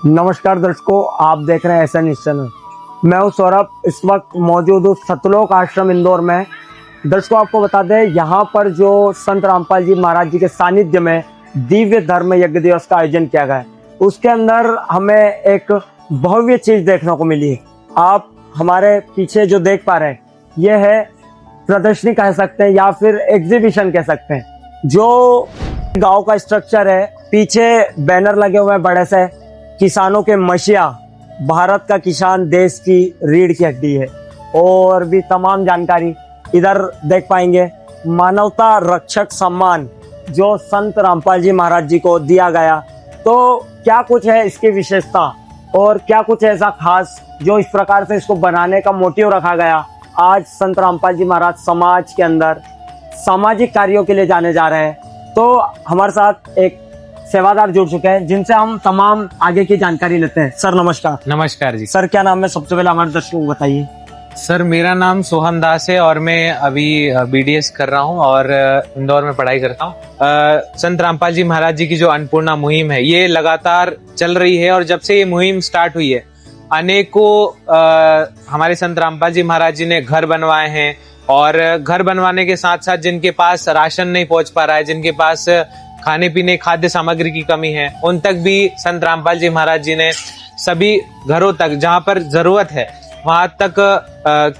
नमस्कार दर्शकों, आप देख रहे हैं एसएन न्यूज़ चैनल। मैं हूं सौरभ। इस वक्त मौजूद हूं सतलोक आश्रम इंदौर में। दर्शकों, आपको बता दें, यहां पर जो संत रामपाल जी महाराज जी के सानिध्य में दिव्य धर्म यज्ञ दिवस का आयोजन किया गया है, उसके अंदर हमें एक भव्य चीज देखने को मिली है। आप हमारे पीछे जो देख पा रहे हैं, यह है प्रदर्शनी कह सकते हैं या फिर एग्जीबिशन कह सकते हैं। जो गांव का स्ट्रक्चर है, पीछे बैनर लगे हुए हैं बड़े से, किसानों के मशिया, भारत का किसान देश की रीढ़ की हड्डी है, और भी तमाम जानकारी इधर देख पाएंगे। मानवता रक्षक सम्मान जो संत रामपाल जी महाराज जी को दिया गया, तो क्या कुछ है इसकी विशेषता और क्या कुछ ऐसा खास जो इस प्रकार से इसको बनाने का मोटिव रखा गया। आज संत रामपाल जी महाराज समाज के अंदर सामाजिक कार्यों के लिए जाने जा रहे हैं, तो हमारे साथ एक सेवादार जुड़ चुके हैं जिनसे हम तमाम आगे की जानकारी लेते हैं। सर नमस्कार। नमस्कार जी। सर क्या नाम है, सबसे पहले हमारे दर्शकों को बताइए। सर मेरा नाम सोहन दास है और मैं अभी बीडीएस कर रहा हूँ और इंदौर में पढ़ाई करता हूँ। संत रामपाल जी महाराज जी की जो अन्नपूर्णा मुहिम है, ये लगातार चल रही है और जब से ये मुहिम स्टार्ट हुई है, अनेकों हमारे संत रामपाल जी महाराज जी ने घर बनवाए हैं, और घर बनवाने के साथ साथ जिनके पास राशन नहीं पहुंच पा रहा है, जिनके पास खाने पीने खाद्य सामग्री की कमी है, उन तक भी संत रामपाल जी महाराज जी ने सभी घरों तक, जहां पर जरूरत है वहां तक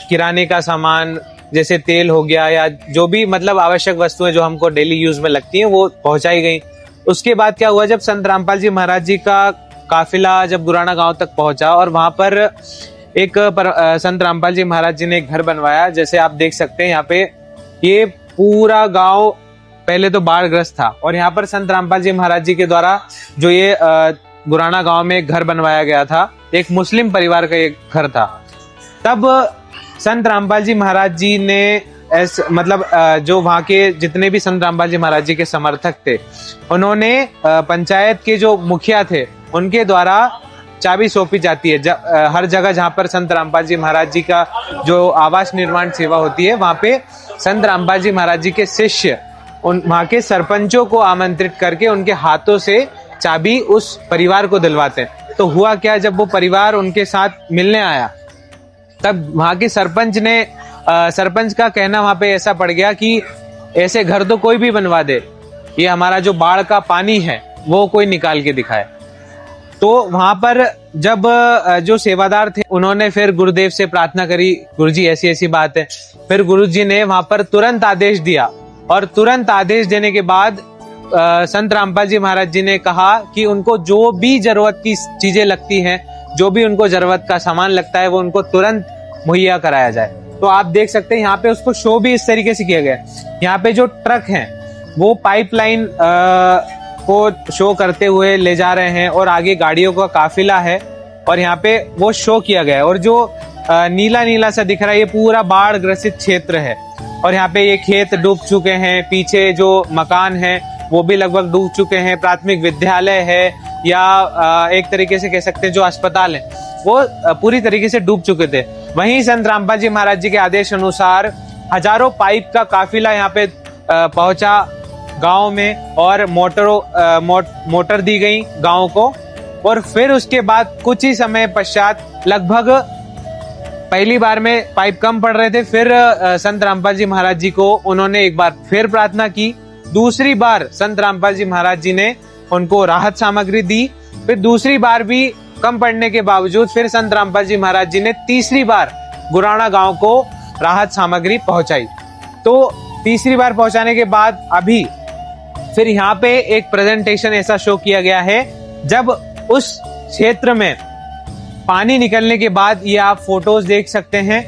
किराने का सामान जैसे तेल हो गया या जो भी मतलब आवश्यक वस्तुएं जो हमको डेली यूज में लगती हैं, वो पहुंचाई गई। उसके बाद क्या हुआ, जब संत रामपाल जी महाराज जी का काफिला जब गुराना गांव तक पहुंचा और वहां पर एक संत रामपाल जी महाराज जी ने एक घर बनवाया। जैसे आप देख सकते हैं यहाँ पे, ये पूरा गांव पहले तो बाढ़ग्रस्त था और यहाँ पर संत रामपाल जी महाराज जी के द्वारा जो ये गुराना गांव में एक घर बनवाया गया था, एक मुस्लिम परिवार का एक घर था। तब संत रामपाल जी महाराज जी ने जो वहाँ के जितने भी संत रामपाल जी महाराज जी के समर्थक थे, उन्होंने पंचायत के जो मुखिया थे उनके द्वारा चाबी सौंपी जाती है। हर जगह जहाँ पर संत रामपाल जी महाराज जी का जो आवास निर्माण सेवा होती है, वहाँ पे संत रामपाल जी महाराज जी के शिष्य वहाँ के सरपंचों को आमंत्रित करके उनके हाथों से चाबी उस परिवार को दिलवाते हैं। तो हुआ क्या, जब वो परिवार उनके साथ मिलने आया, तब वहाँ के सरपंच का कहना वहाँ पे ऐसा पड़ गया कि ऐसे घर तो कोई भी बनवा दे, ये हमारा जो बाढ़ का पानी है वो कोई निकाल के दिखाए। तो वहां पर जब जो सेवादार थे, उन्होंने फिर गुरुदेव से प्रार्थना करी, गुरुजी ऐसी ऐसी बात है। फिर गुरुजी ने वहां पर तुरंत आदेश दिया, और तुरंत आदेश देने के बाद संत रामपाल जी महाराज जी ने कहा कि उनको जो भी जरूरत की चीजें लगती हैं, जो भी उनको जरूरत का सामान लगता है, वो उनको तुरंत मुहैया कराया जाए। तो आप देख सकते हैं यहाँ पे उसको शो भी इस तरीके से किया गया। यहाँ पे जो ट्रक हैं वो पाइपलाइन को शो करते हुए ले जा रहे हैं और आगे गाड़ियों का काफिला है, और यहाँ पे वो शो किया गया है। और जो नीला नीला सा दिख रहा है, ये पूरा बाढ़ ग्रसित क्षेत्र है, और यहाँ पे ये खेत डूब चुके हैं। पीछे जो मकान है वो भी लगभग डूब चुके हैं। प्राथमिक विद्यालय है या एक तरीके से कह सकते हैं जो अस्पताल है, वो पूरी तरीके से डूब चुके थे। वहीं संत रामपाल जी महाराज जी के आदेश अनुसार हजारों पाइप का काफिला यहाँ पे पहुंचा गांव में, और मोटर दी गई गांव को। और फिर उसके बाद कुछ ही समय पश्चात, लगभग पहली बार में पाइप कम पड़ रहे थे, फिर संत रामपाल जी महाराज जी को उन्होंने एक बार फिर प्रार्थना की। दूसरी बार संत रामपाल जी महाराज जी ने उनको राहत सामग्री दी। फिर दूसरी बार भी कम पड़ने के बावजूद फिर संत रामपाल जी महाराज जी ने तीसरी बार गुराना गांव को राहत सामग्री पहुंचाई। तो तीसरी बार पहुंचाने के बाद अभी फिर यहाँ पे एक प्रेजेंटेशन ऐसा शो किया गया है, जब उस क्षेत्र में पानी निकलने के बाद, ये आप फोटोज देख सकते हैं,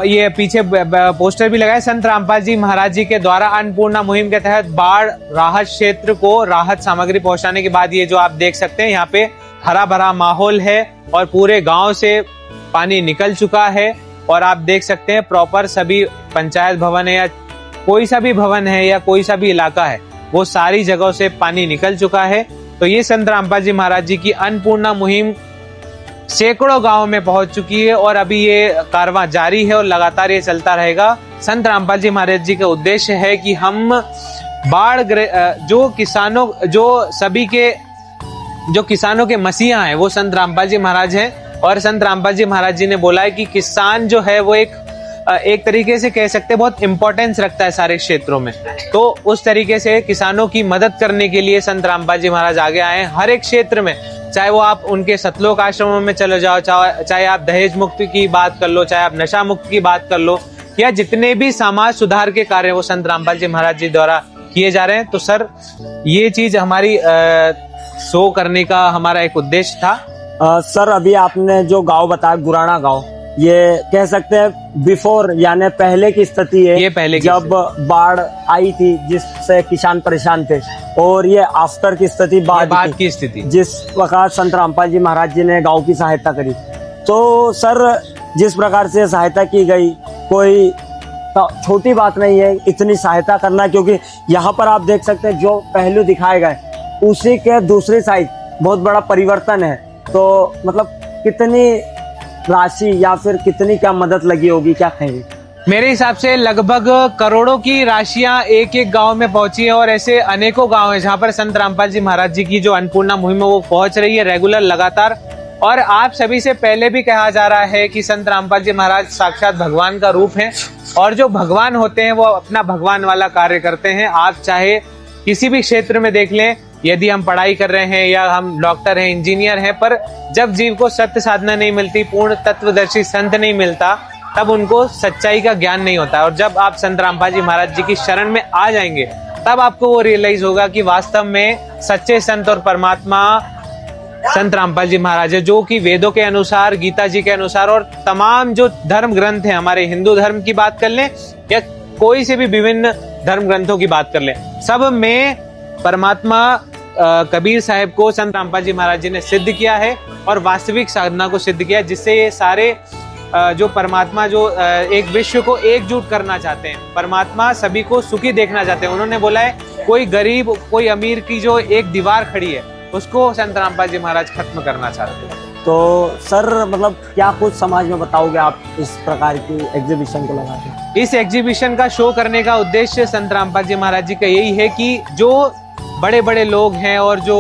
ये पीछे पोस्टर भी लगा है, संत रामपाल जी महाराज जी के द्वारा अन्नपूर्णा मुहिम के तहत बाढ़ राहत क्षेत्र को राहत सामग्री पहुंचाने के बाद ये जो आप देख सकते हैं, यहाँ पे हरा भरा माहौल है और पूरे गांव से पानी निकल चुका है। और आप देख सकते हैं प्रॉपर सभी पंचायत भवन है या कोई सा भी भवन है या कोई सा भी इलाका है, वो सारी जगहों से पानी निकल चुका है। तो ये संत रामपाल जी महाराज जी की अन्नपूर्णा मुहिम सैकड़ों गांव में पहुंच चुकी है, और अभी ये कारवां जारी है और लगातार ये चलता रहेगा। संत रामपाल जी महाराज जी का उद्देश्य है कि हम बाढ़ जो किसानों, जो सभी के जो किसानों के मसीहा हैं वो संत रामपाल जी महाराज हैं। और संत रामपाल जी महाराज जी ने बोला है कि किसान जो है वो एक तरीके से कह सकते हैं बहुत इंपॉर्टेंस रखता है सारे क्षेत्रों में। तो उस तरीके से किसानों की मदद करने के लिए संत रामपाल जी महाराज आगे आए हैं हर एक क्षेत्र में। चाहे वो आप उनके सतलोक आश्रमों में चले जाओ, चाहे आप दहेज मुक्ति की बात कर लो, चाहे आप नशा मुक्ति की बात कर लो, या जितने भी समाज सुधार के कार्य वो संत रामपाल जी महाराज जी द्वारा किए जा रहे हैं। तो सर ये चीज हमारी शो करने का हमारा एक उद्देश्य था। सर अभी आपने जो गांव बताया गुराना गांव, ये कह सकते हैं बिफोर यानी पहले की स्थिति है, ये पहले की जब बाढ़ आई थी जिससे किसान परेशान थे, और ये आफ्टर की स्थिति बाद की स्थिति जिस प्रकार संत रामपाल जी महाराज जी ने गांव की सहायता करी। तो सर जिस प्रकार से सहायता की गई, कोई छोटी बात नहीं है इतनी सहायता करना, क्योंकि यहाँ पर आप देख सकते हैं जो पहलू दिखाए गए उसी के दूसरी साइड बहुत बड़ा परिवर्तन है। तो मतलब कितनी राशि या फिर कितनी क्या मदद लगी होगी, क्या कहेंगे? मेरे हिसाब से लगभग करोड़ों की राशियां एक एक गांव में पहुंची है, और ऐसे अनेकों गांव हैं जहां पर संत रामपाल जी महाराज जी की जो अन्नपूर्णा मुहिम है वो पहुंच रही है रेगुलर, लगातार। और आप सभी से पहले भी कहा जा रहा है कि संत रामपाल जी महाराज साक्षात भगवान का रूप है, और जो भगवान होते हैं वो अपना भगवान वाला कार्य करते हैं। आप चाहे किसी भी क्षेत्र में देख लें, यदि हम पढ़ाई कर रहे हैं या हम डॉक्टर हैं, इंजीनियर हैं, पर जब जीव को सत्य साधना नहीं मिलती, पूर्ण तत्वदर्शी संत नहीं मिलता, तब उनको सच्चाई का ज्ञान नहीं होता। और जब आप संत रामपाल जी महाराज जी की शरण में आ जाएंगे तब आपको वो रियलाइज होगा कि वास्तव में सच्चे संत और परमात्मा संत रामपाल जी महाराज है, जो कि वेदों के अनुसार, गीता जी के अनुसार और तमाम जो धर्म ग्रंथ हैं, हमारे हिंदू धर्म की बात कर लें या कोई से भी विभिन्न धर्म ग्रंथों की बात कर लें, सब में परमात्मा कबीर साहब को संत रामपाल जी महाराज जी ने सिद्ध किया है और वास्तविक साधना को सिद्ध किया, जिससे ये सारे जो परमात्मा जो एक विश्व को एकजुट करना चाहते हैं, परमात्मा सभी को सुखी देखना चाहते हैं। उन्होंने बोला है कोई गरीब कोई अमीर की जो एक दीवार खड़ी है उसको संत रामपाल जी महाराज खत्म करना चाहते हैं। तो सर मतलब क्या कुछ समाज में बताओगे आप इस प्रकार की एग्जीबिशन को लगा के? इस एग्जीबिशन का शो करने का उद्देश्य संत रामपाल जी महाराज जी का यही है कि जो बड़े बड़े लोग हैं और जो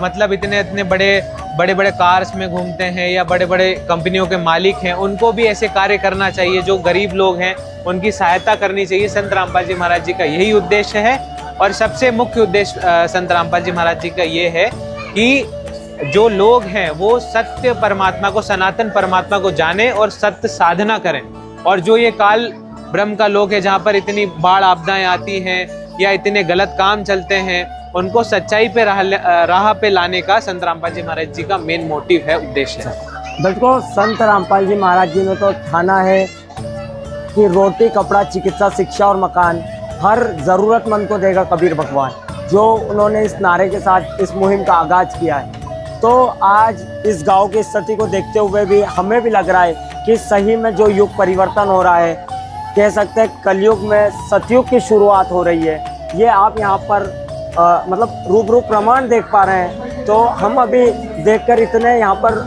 मतलब इतने बड़े कार्स में घूमते हैं या बड़े बड़े कंपनियों के मालिक हैं, उनको भी ऐसे कार्य करना चाहिए। जो गरीब लोग हैं उनकी सहायता करनी चाहिए। संत रामपाल जी महाराज जी का यही उद्देश्य है, और सबसे मुख्य उद्देश्य संत रामपाल जी महाराज जी का ये है कि जो लोग हैं वो सत्य परमात्मा को, सनातन परमात्मा को जाने और सत्य साधना करें। और जो ये काल ब्रह्म का लोक है, जहाँ पर इतनी बाढ़ आपदाएं आती हैं या इतने गलत काम चलते हैं, उनको सच्चाई पे राह पे लाने का संत रामपाल जी महाराज जी का मेन मोटिव है, उद्देश्य है। बिल्कुल, संत रामपाल जी महाराज जी ने तो ठाना है कि रोटी, कपड़ा, चिकित्सा, शिक्षा और मकान हर जरूरतमंद को देगा कबीर भगवान। जो उन्होंने इस नारे के साथ इस मुहिम का आगाज किया है। तो आज इस गांव की स्थिति को देखते हुए भी हमें भी लग रहा है कि सही में जो युग परिवर्तन हो रहा है, कह सकते हैं कलयुग में सतयुग की शुरुआत हो रही है। ये आप यहाँ पर मतलब रूबरू प्रमाण देख पा रहे हैं। तो हम अभी देखकर इतने यहाँ पर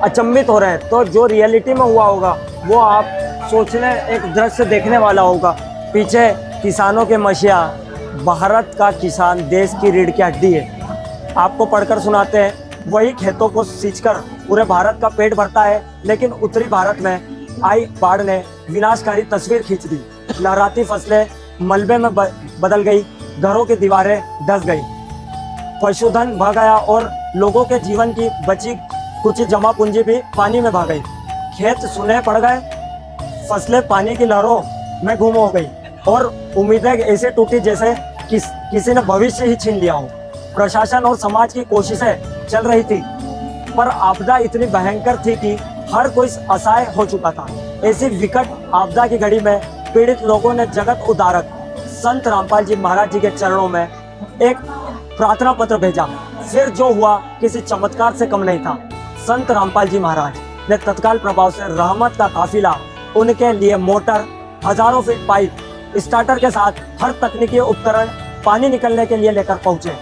अचंभित हो रहे हैं। तो जो रियलिटी में हुआ होगा वो आप सोचने, एक दृश्य देखने वाला होगा। पीछे किसानों के मसीहा, भारत का किसान देश की रीढ़ की हड्डी है। आपको पढ़कर सुनाते हैं, वही खेतों को सींचकर पूरे भारत का पेट भरता है, लेकिन उत्तरी भारत में आई बाढ़ ने विनाशकारी तस्वीर खींच दी। लहराती फसलें मलबे में बदल गई, घरों की दीवारें धंस गई, पशुधन बह गया और लोगों के जीवन की बची कुछ जमा पूंजी भी पानी में बह गई। खेत सुने पड़ गए, फसलें पानी की लहरों में गुम हो गई और उम्मीदें ऐसे टूटी जैसे किसी ने भविष्य ही छीन लिया हो। प्रशासन और समाज की कोशिशें चल रही थी, पर आपदा इतनी भयंकर थी कि हर कोई असहाय हो चुका था। ऐसी विकट आपदा की घड़ी में पीड़ित लोगों ने जगत उद्धारक संत रामपाल जी महाराज जी के चरणों में एक प्रार्थना पत्र भेजा। फिर जो हुआ किसी चमत्कार से कम नहीं था। संत रामपाल जी महाराज ने तत्काल प्रभाव से रहमत का काफिला, उनके लिए मोटर, हजारों फीट पाइप, स्टार्टर के साथ हर तकनीकी उपकरण पानी निकलने के लिए लेकर पहुंचे।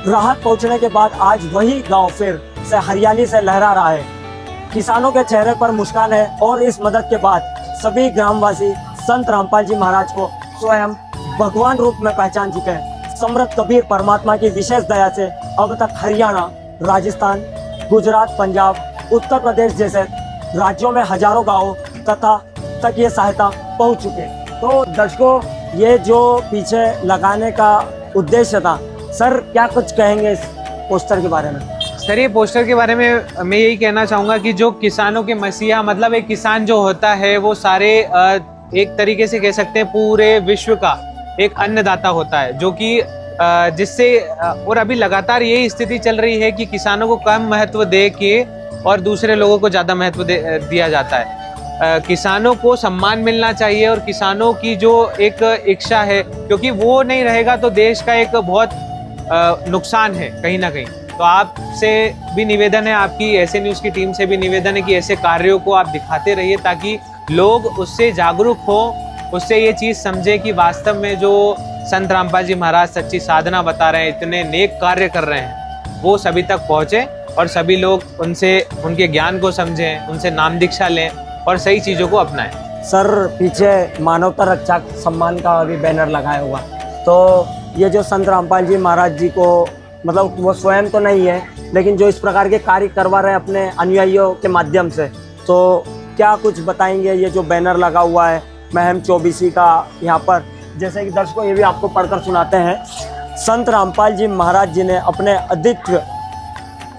राहत पहुंचने के बाद आज वही गांव फिर से हरियाली से लहरा रहा है। किसानों के चेहरे पर मुस्कान है और इस मदद के बाद सभी ग्रामवासी संत रामपाल जी महाराज को स्वयं भगवान रूप में पहचान चुके हैं। समृद्ध कबीर परमात्मा की विशेष दया से अब तक हरियाणा, राजस्थान, गुजरात, पंजाब, उत्तर प्रदेश जैसे राज्यों में हजारों गांवों तक ये सहायता पहुंच चुके हैं। तो दर्शकों, ये जो पीछे लगाने का उद्देश्य था, सर क्या कुछ कहेंगे इस पोस्टर के बारे में? सर, ये पोस्टर के बारे में मैं यही कहना चाहूँगा कि जो किसानों के मसीहा, मतलब एक किसान जो होता है वो सारे एक तरीके से कह सकते हैं पूरे विश्व का एक अन्नदाता होता है, जो कि जिससे और अभी लगातार यही स्थिति चल रही है कि किसानों को कम महत्व दे के और दूसरे लोगों को ज़्यादा महत्व दिया जाता है। किसानों को सम्मान मिलना चाहिए और किसानों की जो एक इच्छा है, क्योंकि वो नहीं रहेगा तो देश का एक बहुत नुकसान है कहीं ना कहीं। तो आपसे भी निवेदन है, आपकी ऐसे न्यूज़ की टीम से भी निवेदन है कि ऐसे कार्यों को आप दिखाते रहिए ताकि लोग उससे जागरूक हो, उससे ये चीज़ समझे कि वास्तव में जो संत रामपाल जी महाराज सच्ची साधना बता रहे हैं, इतने नेक कार्य कर रहे हैं, वो सभी तक पहुँचे और सभी लोग उनसे उनके ज्ञान को समझें, उनसे नाम दीक्षा लें और सही चीज़ों को अपनाएं। सर, पीछे मानवता रक्षा सम्मान का भी बैनर लगाया हुआ, तो ये जो संत रामपाल जी महाराज जी को, मतलब वो स्वयं तो नहीं है लेकिन जो इस प्रकार के कार्य करवा रहे हैं अपने अनुयायियों के माध्यम से, तो क्या कुछ बताएंगे? ये जो बैनर लगा हुआ है महम 24 का, यहाँ पर जैसे कि दर्शकों ये भी आपको पढ़कर सुनाते हैं। संत रामपाल जी महाराज जी ने अपने अद्वितीय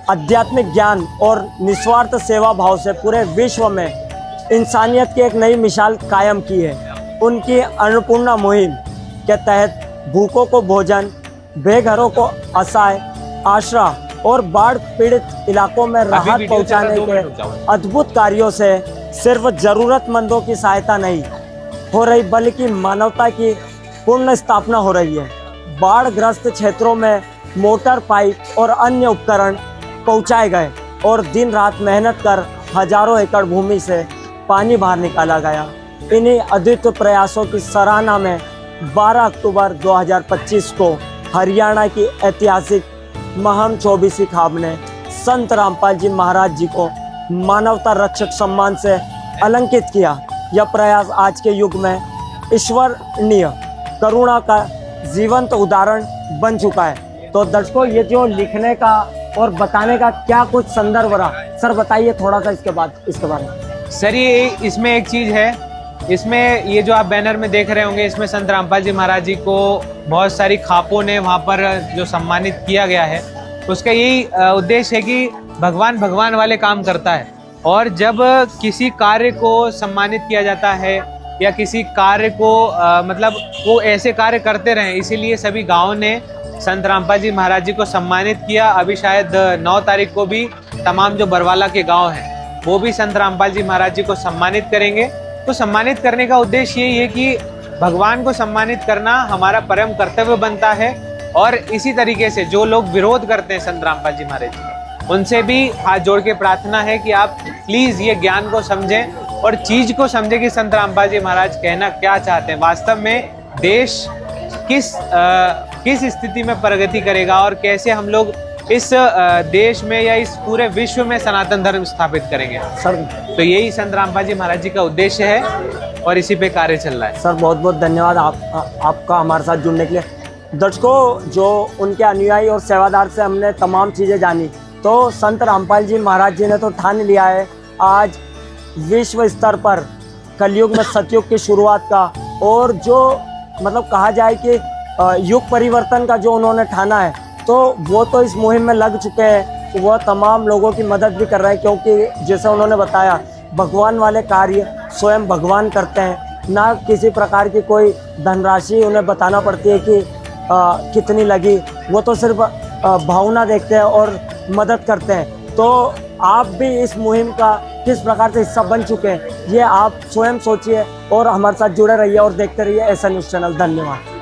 आध्यात्मिक ज्ञान और निस्वार्थ सेवा भाव से पूरे विश्व में इंसानियत की एक नई मिसाल कायम की है। उनकी अन्नपूर्णा मुहिम के तहत भूखों को भोजन, बेघरों को आश्रय और बाढ़ पीड़ित इलाकों में राहत पहुंचाने के अद्भुत कार्यों से सिर्फ जरूरतमंदों की सहायता नहीं हो रही बल्कि मानवता की पूर्ण स्थापना हो रही है। बाढ़ ग्रस्त क्षेत्रों में मोटर, पाइप और अन्य उपकरण पहुंचाए गए और दिन रात मेहनत कर हजारों एकड़ भूमि से पानी बाहर निकाला गया। इन्हीं अद्वितीय प्रयासों की सराहना में 12 अक्टूबर 2025 को हरियाणा की ऐतिहासिक महम 24 खाब ने संत रामपाल जी महाराज जी को मानवता रक्षक सम्मान से अलंकित किया। यह प्रयास आज के युग में ईश्वरीय करुणा का जीवंत उदाहरण बन चुका है। तो दर्शकों, ये जो लिखने का और बताने का क्या कुछ संदर्भ रहा, सर बताइए थोड़ा सा इसके बारे में। सर, ये इसमें एक चीज़ है, इसमें ये जो आप बैनर में देख रहे होंगे, इसमें संत रामपाल जी महाराज जी को बहुत सारी खापों ने वहाँ पर जो सम्मानित किया गया है, उसका यही उद्देश्य है कि भगवान वाले काम करता है। और जब किसी कार्य को सम्मानित किया जाता है या किसी कार्य को मतलब वो ऐसे कार्य करते रहें, इसीलिए सभी गाँव ने संत रामपाल जी महाराज जी को सम्मानित किया। अभी शायद 9 तारीख को भी तमाम जो बरवाला के गाँव हैं वो भी संत रामपाल जी महाराज जी को सम्मानित करेंगे। तो सम्मानित करने का उद्देश्य यही है कि भगवान को सम्मानित करना हमारा परम कर्तव्य बनता है। और इसी तरीके से जो लोग विरोध करते हैं संत रामपाल जी महाराज जी, उनसे भी हाथ जोड़ के प्रार्थना है कि आप प्लीज़ ये ज्ञान को समझें और चीज़ को समझें कि संत रामपाल जी महाराज कहना क्या चाहते हैं। वास्तव में देश किस स्थिति में प्रगति करेगा और कैसे हम लोग इस देश में या इस पूरे विश्व में सनातन धर्म स्थापित करेंगे सर। तो यही संत रामपाल जी महाराज जी का उद्देश्य है और इसी पे कार्य चल रहा है। सर, बहुत बहुत धन्यवाद आपका हमारे साथ जुड़ने के लिए। दर्शकों, जो उनके अनुयायी और सेवादार से हमने तमाम चीज़ें जानी, तो संत रामपाल जी महाराज जी ने तो ठान लिया है आज विश्व स्तर पर कलयुग में सतयुग की शुरुआत का, और जो मतलब कहा जाए कि युग परिवर्तन का जो उन्होंने ठाना है, तो वो तो इस मुहिम में लग चुके हैं। तो वह तमाम लोगों की मदद भी कर रहे हैं, क्योंकि जैसे उन्होंने बताया भगवान वाले कार्य स्वयं भगवान करते हैं, ना किसी प्रकार की कोई धनराशि उन्हें बताना पड़ती है कि कितनी लगी। वो तो सिर्फ भावना देखते हैं और मदद करते हैं। तो आप भी इस मुहिम का किस प्रकार से हिस्सा बन चुके हैं, ये आप स्वयं सोचिए और हमारे साथ जुड़े रहिए और देखते रहिए ऐसा न्यूज़ चैनल। धन्यवाद।